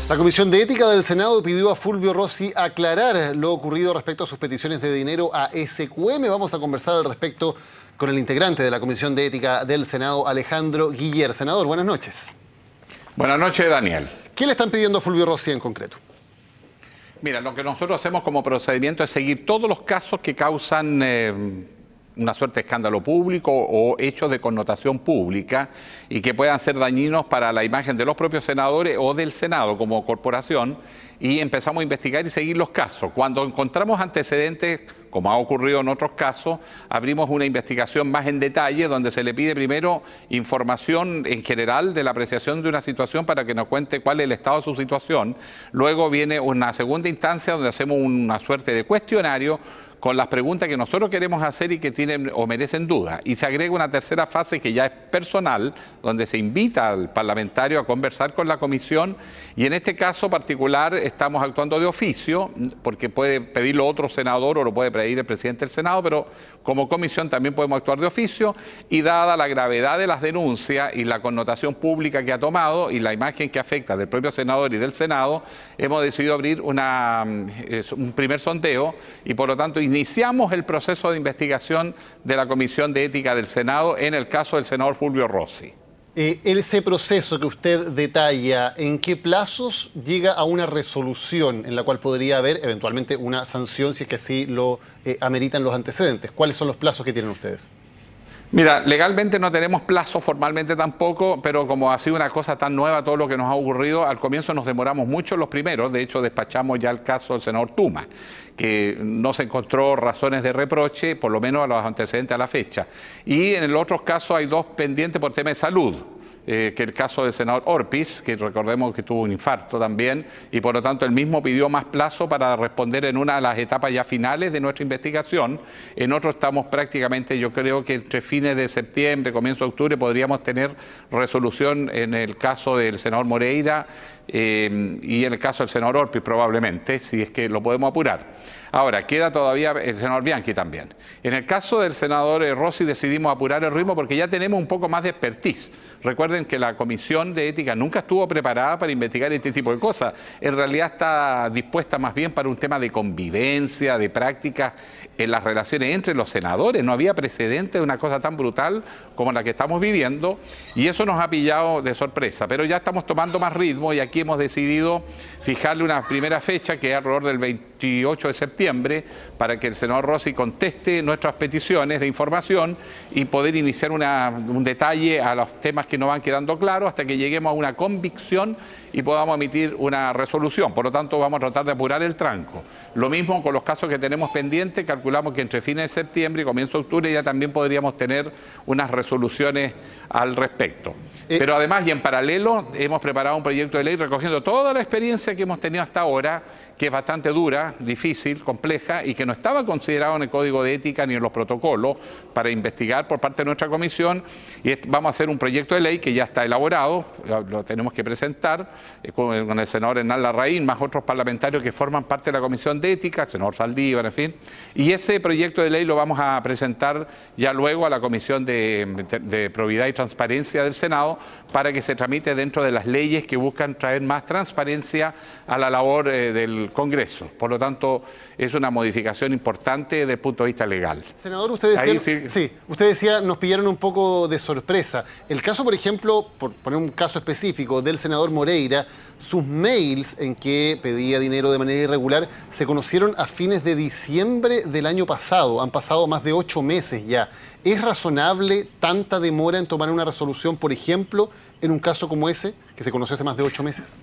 La Comisión de Ética del Senado pidió a Fulvio Rossi aclarar lo ocurrido respecto a sus peticiones de dinero a SQM. Vamos a conversar al respecto con el integrante de la Comisión de Ética del Senado, Alejandro Guiller. Senador, buenas noches. Buenas noches, Daniel. ¿Qué le están pidiendo a Fulvio Rossi en concreto? Mira, lo que nosotros hacemos como procedimiento es seguir todos los casos que causan una suerte de escándalo público o hechos de connotación pública y que puedan ser dañinos para la imagen de los propios senadores o del Senado como corporación, y empezamos a investigar y seguir los casos. Cuando encontramos antecedentes, como ha ocurrido en otros casos, abrimos una investigación más en detalle donde se le pide primero información en general de la apreciación de una situación para que nos cuente cuál es el estado de su situación. Luego viene una segunda instancia donde hacemos una suerte de cuestionario con las preguntas que nosotros queremos hacer y que tienen o merecen duda. Y se agrega una tercera fase que ya es personal, donde se invita al parlamentario a conversar con la comisión, y en este caso particular estamos actuando de oficio, porque puede pedirlo otro senador o lo puede pedir el presidente del Senado, pero como comisión también podemos actuar de oficio, y dada la gravedad de las denuncias y la connotación pública que ha tomado y la imagen que afecta del propio senador y del Senado, hemos decidido abrir un primer sondeo y por lo tanto iniciamos el proceso de investigación de la Comisión de Ética del Senado en el caso del senador Fulvio Rossi. Ese proceso que usted detalla, ¿en qué plazos llega a una resolución en la cual podría haber eventualmente una sanción si es que así lo ameritan los antecedentes? ¿Cuáles son los plazos que tienen ustedes? Mira, legalmente no tenemos plazo, formalmente tampoco, pero como ha sido una cosa tan nueva todo lo que nos ha ocurrido, al comienzo nos demoramos mucho los primeros. De hecho, despachamos ya el caso del senador Tuma, que no se encontró razones de reproche, por lo menos a los antecedentes a la fecha. Y en los otros casos hay dos pendientes por tema de salud, que el caso del senador Orpiz, que recordemos que tuvo un infarto también, y por lo tanto él mismo pidió más plazo para responder en una de las etapas ya finales de nuestra investigación. En otro estamos prácticamente, yo creo que entre fines de septiembre, comienzo de octubre, podríamos tener resolución en el caso del senador Moreira y en el caso del senador Orpiz probablemente, si es que lo podemos apurar. Ahora, queda todavía el senador Bianchi también. En el caso del senador Rossi decidimos apurar el ritmo porque ya tenemos un poco más de expertise. Recuerden que la Comisión de Ética nunca estuvo preparada para investigar este tipo de cosas. En realidad está dispuesta más bien para un tema de convivencia, de práctica en las relaciones entre los senadores. No había precedente de una cosa tan brutal como la que estamos viviendo y eso nos ha pillado de sorpresa. Pero ya estamos tomando más ritmo y aquí hemos decidido fijarle una primera fecha que es alrededor del 28 de septiembre para que el senador Rossi conteste nuestras peticiones de información y poder iniciar un detalle a los temas que no van quedando claros hasta que lleguemos a una convicción y podamos emitir una resolución. Por lo tanto, vamos a tratar de apurar el tranco. Lo mismo con los casos que tenemos pendientes, calculamos que entre fines de septiembre y comienzo de octubre ya también podríamos tener unas resoluciones al respecto. Pero además y en paralelo hemos preparado un proyecto de ley recogiendo toda la experiencia que hemos tenido hasta ahora, que es bastante dura, difícil, compleja y que no estaba considerado en el Código de Ética ni en los protocolos para investigar por parte de nuestra comisión, y vamos a hacer un proyecto de ley que ya está elaborado, lo tenemos que presentar con el senador Hernán Larraín, más otros parlamentarios que forman parte de la Comisión de Ética, el senador Saldívar, en fin, y ese proyecto de ley lo vamos a presentar ya luego a la Comisión de Probidad y Transparencia del Senado para que se tramite dentro de las leyes que buscan traer más transparencia a la labor del Congreso. Por lo tanto, es una modificación importante desde el punto de vista legal. Senador, usted decía, usted decía, nos pillaron un poco de sorpresa. El caso, por ejemplo, por poner un caso específico, del senador Moreira, sus mails en que pedía dinero de manera irregular se conocieron a fines de diciembre del año pasado. Han pasado más de 8 meses ya. ¿Es razonable tanta demora en tomar una resolución, por ejemplo, en un caso como ese, que se conoció hace más de 8 meses?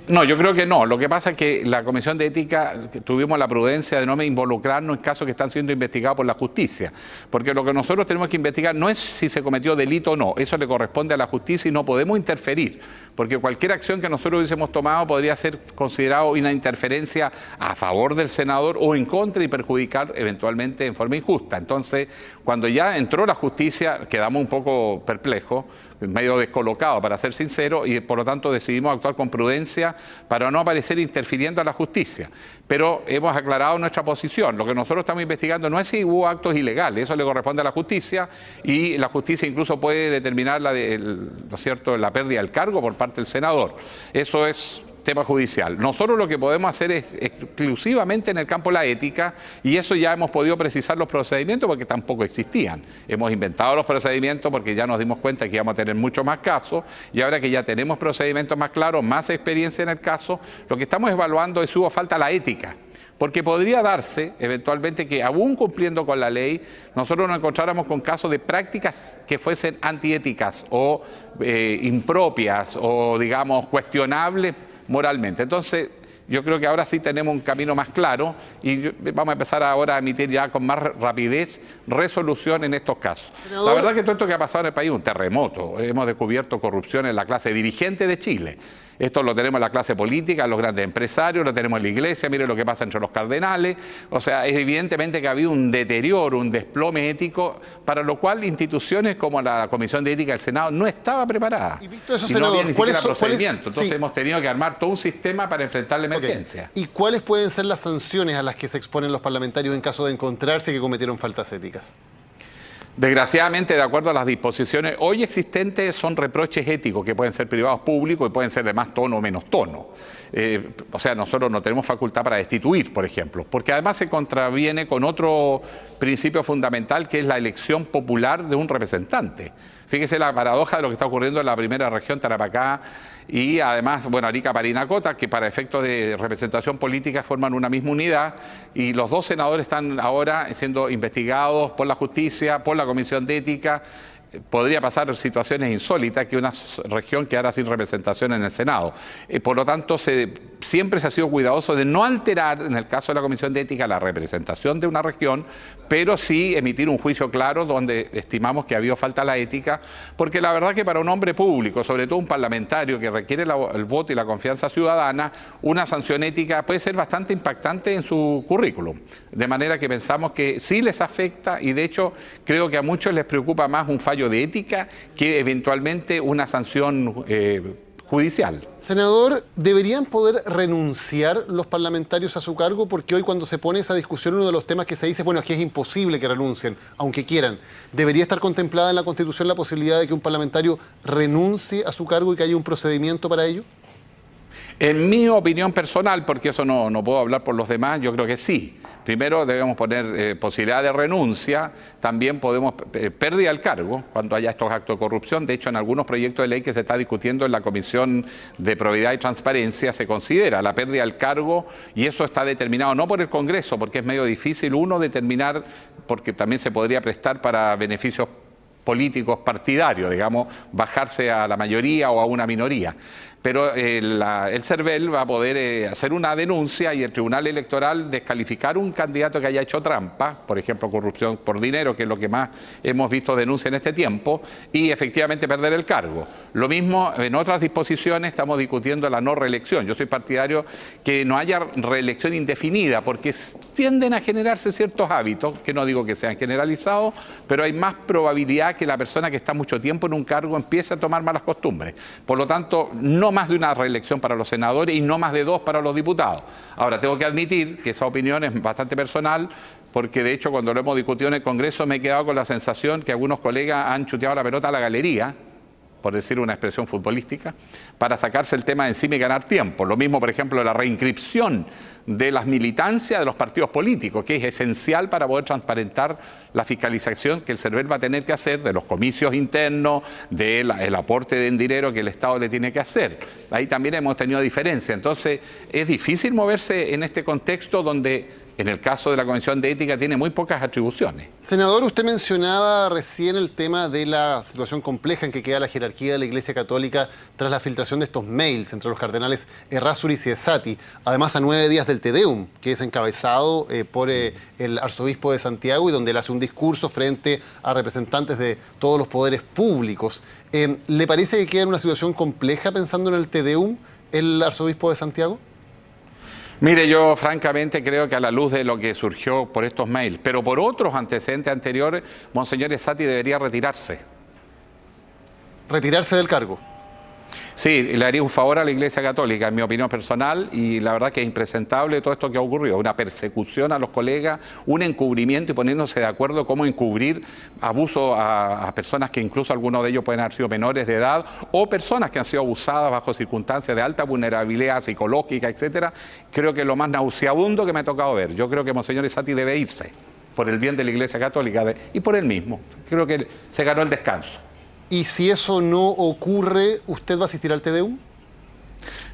No, yo creo que no. Lo que pasa es que la Comisión de Ética tuvimos la prudencia de no involucrarnos en casos que están siendo investigados por la justicia. Porque lo que nosotros tenemos que investigar no es si se cometió delito o no. Eso le corresponde a la justicia y no podemos interferir. Porque cualquier acción que nosotros hubiésemos tomado podría ser considerado una interferencia a favor del senador o en contra y perjudicar eventualmente en forma injusta. Entonces, cuando ya entró la justicia, quedamos un poco perplejos, medio descolocados, para ser sincero, y por lo tanto decidimos actuar con prudencia para no aparecer interfiriendo a la justicia. Pero hemos aclarado nuestra posición. Lo que nosotros estamos investigando no es si hubo actos ilegales, eso le corresponde a la justicia, y la justicia incluso puede determinar ¿no es cierto?, la pérdida del cargo por parte del senador. Eso es tema judicial. Nosotros lo que podemos hacer es exclusivamente en el campo de la ética, y eso ya hemos podido precisar los procedimientos porque tampoco existían. Hemos inventado los procedimientos porque ya nos dimos cuenta que íbamos a tener muchos más casos, y ahora que ya tenemos procedimientos más claros, más experiencia en el caso, lo que estamos evaluando es si hubo falta a la ética. Porque podría darse, eventualmente, que aún cumpliendo con la ley, nosotros nos encontráramos con casos de prácticas que fuesen antiéticas o impropias o, digamos, cuestionables moralmente. Entonces, yo creo que ahora sí tenemos un camino más claro y vamos a empezar ahora a emitir ya con más rapidez resolución en estos casos. La verdad que todo esto que ha pasado en el país es un terremoto. Hemos descubierto corrupción en la clase dirigente de Chile. Esto lo tenemos en la clase política, en los grandes empresarios, lo tenemos en la iglesia, mire lo que pasa entre los cardenales. O sea, es evidentemente que ha habido un deterioro, un desplome ético, para lo cual instituciones como la Comisión de Ética del Senado no estaba preparada. Y visto eso, y no había ni siquiera procedimiento. Entonces sí, hemos tenido que armar todo un sistema para enfrentar la emergencia. ¿Y cuáles pueden ser las sanciones a las que se exponen los parlamentarios en caso de encontrarse que cometieron faltas éticas? Desgraciadamente, de acuerdo a las disposiciones hoy existentes, son reproches éticos que pueden ser privados públicos y pueden ser de más tono o menos tono. O sea, nosotros no tenemos facultad para destituir, por ejemplo, porque además se contraviene con otro principio fundamental que es la elección popular de un representante. Fíjese la paradoja de lo que está ocurriendo en la primera región, Tarapacá, y además, bueno, Arica, Parinacota, que para efectos de representación política forman una misma unidad, y los dos senadores están ahora siendo investigados por la justicia, por la Comisión de Ética. Podría pasar situaciones insólitas que una región quedara sin representación en el Senado. Por lo tanto, siempre se ha sido cuidadoso de no alterar, en el caso de la Comisión de Ética, la representación de una región, pero sí emitir un juicio claro donde estimamos que ha habido falta a la ética, porque la verdad que para un hombre público, sobre todo un parlamentario que requiere el voto y la confianza ciudadana, una sanción ética puede ser bastante impactante en su currículum. De manera que pensamos que sí les afecta, y de hecho creo que a muchos les preocupa más un fallo de ética que eventualmente una sanción judicial. Senador, ¿deberían poder renunciar los parlamentarios a su cargo? Porque hoy, cuando se pone esa discusión, uno de los temas que se dice, bueno, es que es imposible que renuncien, aunque quieran. ¿Debería estar contemplada en la Constitución la posibilidad de que un parlamentario renuncie a su cargo y que haya un procedimiento para ello? En mi opinión personal, porque eso no puedo hablar por los demás, yo creo que sí. Primero debemos poner posibilidad de renuncia, también podemos pérdida del cargo cuando haya estos actos de corrupción. De hecho, en algunos proyectos de ley que se está discutiendo en la Comisión de Probidad y Transparencia se considera la pérdida del cargo, y eso está determinado no por el Congreso, porque es medio difícil uno determinar, porque también se podría prestar para beneficios políticos partidarios, digamos, bajarse a la mayoría o a una minoría. Pero el CERVEL va a poder hacer una denuncia y el Tribunal Electoral descalificar un candidato que haya hecho trampa, por ejemplo, corrupción por dinero, que es lo que más hemos visto denuncia en este tiempo, y efectivamente perder el cargo. Lo mismo en otras disposiciones, estamos discutiendo la no reelección. Yo soy partidario que no haya reelección indefinida, porque tienden a generarse ciertos hábitos, que no digo que sean generalizados, pero hay más probabilidad que la persona que está mucho tiempo en un cargo empiece a tomar malas costumbres. Por lo tanto, no más de una reelección para los senadores y no más de 2 para los diputados. Ahora, tengo que admitir que esa opinión es bastante personal, porque de hecho cuando lo hemos discutido en el Congreso me he quedado con la sensación que algunos colegas han chuteado la pelota a la galería, por decir una expresión futbolística, para sacarse el tema de encima y ganar tiempo. Lo mismo, por ejemplo, la reinscripción de las militancias de los partidos políticos, que es esencial para poder transparentar la fiscalización que el CERVEL va a tener que hacer de los comicios internos, del aporte de dinero que el Estado le tiene que hacer. Ahí también hemos tenido diferencia. Entonces, es difícil moverse en este contexto donde, en el caso de la Comisión de Ética, tiene muy pocas atribuciones. Senador, usted mencionaba recién el tema de la situación compleja en que queda la jerarquía de la Iglesia Católica tras la filtración de estos mails entre los cardenales Errázuriz y Esati, además a 9 días del Te Deum, que es encabezado por el arzobispo de Santiago, y donde él hace un discurso frente a representantes de todos los poderes públicos. ¿Le parece que queda en una situación compleja pensando en el Te Deum el arzobispo de Santiago? Mire, yo francamente creo que a la luz de lo que surgió por estos mails, pero por otros antecedentes anteriores, Monseñor Esati debería retirarse. ¿Retirarse del cargo? Sí, le haría un favor a la Iglesia Católica, en mi opinión personal, y la verdad que es impresentable todo esto que ha ocurrido, una persecución a los colegas, un encubrimiento y poniéndose de acuerdo cómo encubrir abuso a personas que incluso algunos de ellos pueden haber sido menores de edad o personas que han sido abusadas bajo circunstancias de alta vulnerabilidad psicológica, etcétera. Creo que es lo más nauseabundo que me ha tocado ver. Yo creo que Monseñor Isati debe irse por el bien de la Iglesia Católica y por él mismo. Creo que se ganó el descanso. Y si eso no ocurre, ¿usted va a asistir al Te Deum?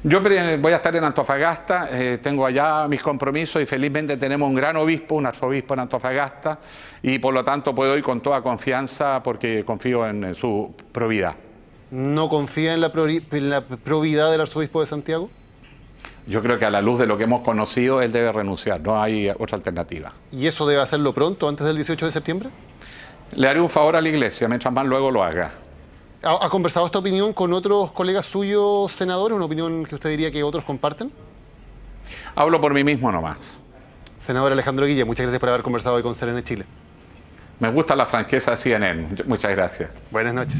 Yo voy a estar en Antofagasta, tengo allá mis compromisos y felizmente tenemos un gran obispo, un arzobispo en Antofagasta, y por lo tanto puedo ir con toda confianza porque confío en su probidad. ¿No confía en la probidad del arzobispo de Santiago? Yo creo que a la luz de lo que hemos conocido, él debe renunciar, no hay otra alternativa. ¿Y eso debe hacerlo pronto, antes del 18 de septiembre? Le haré un favor a la Iglesia, mientras más luego lo haga. ¿Ha conversado esta opinión con otros colegas suyos, senadores? ¿Una opinión que usted diría que otros comparten? Hablo por mí mismo nomás. Senador Alejandro Guille, muchas gracias por haber conversado hoy con CNN Chile. Me gusta la franqueza de CNN. Muchas gracias. Buenas noches.